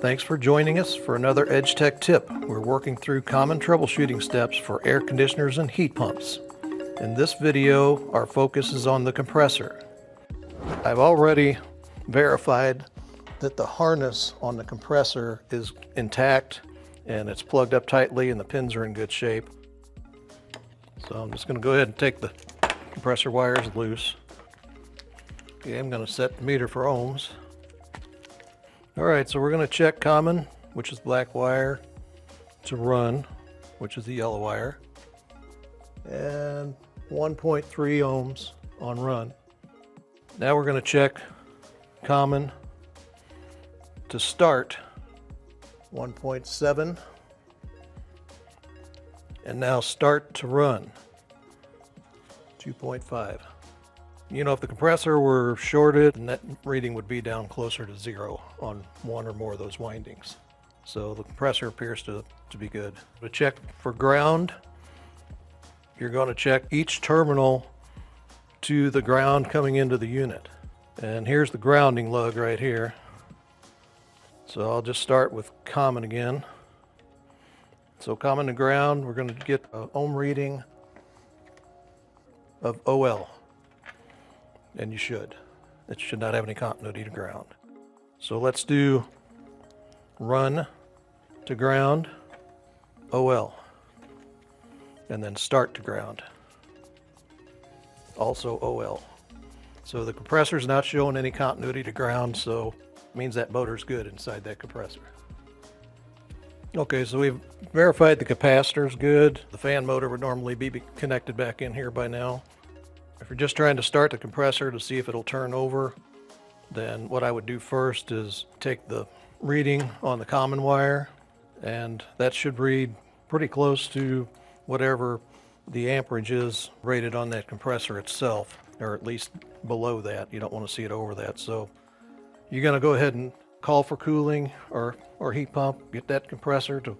Thanks for joining us for another EdgeTek tip. We're working through common troubleshooting steps for air conditioners and heat pumps. In this video, our focus is on the compressor. I've already verified that the harness on the compressor is intact and it's plugged up tightly and the pins are in good shape. So I'm just going to go ahead and take the compressor wires loose. Okay, I'm going to set the meter for ohms. Alright, so we're going to check common, which is black wire, to run, which is the yellow wire, and 1.3 ohms on run. Now we're going to check common to start, 1.7, and now start to run, 2.5. You know, if the compressor were shorted, then that reading would be down closer to 0 on one or more of those windings. So the compressor appears to be good. To check for ground, you're going to check each terminal to the ground coming into the unit. And here's the grounding lug right here. So I'll just start with common again. So common to ground, we're going to get an ohm reading of OL. And you should. It should not have any continuity to ground. So let's do run to ground, OL, and then start to ground, also OL. So the compressor's not showing any continuity to ground, so it means that motor's good inside that compressor. Okay, so we've verified the capacitor's good. The fan motor would normally be connected back in here by now. If you're just trying to start the compressor to see if it'll turn over, then what I would do first is take the reading on the common wire, and that should read pretty close to whatever the amperage is rated on that compressor itself, or at least below that. You don't want to see it over that. So you're going to go ahead and call for cooling or heat pump, get that compressor to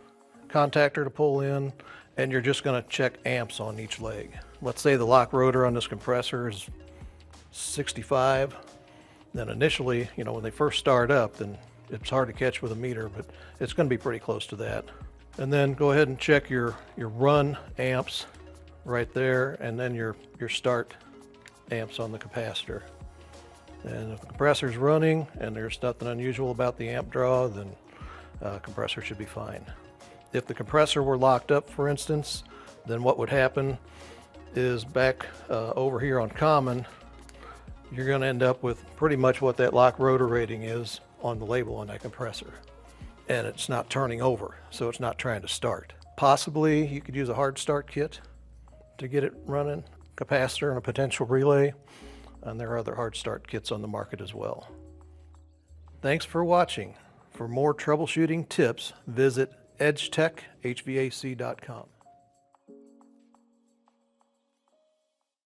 contactor to pull in, and you're just going to check amps on each leg. Let's say the lock rotor on this compressor is 65. Then initially, you know, when they first start up, then it's hard to catch with a meter, but it's going to be pretty close to that. And then go ahead and check your run amps right there, and then your start amps on the capacitor. And if the compressor's running and there's nothing unusual about the amp draw, then compressor should be fine. If the compressor were locked up, for instance, then what would happen is back over here on common, you're going to end up with pretty much what that lock rotor rating is on the label on that compressor. And it's not turning over, so it's not trying to start. Possibly you could use a hard start kit to get it running, capacitor and a potential relay, and there are other hard start kits on the market as well. Thanks for watching. For more troubleshooting tips, visit EdgeTek HVAC.com.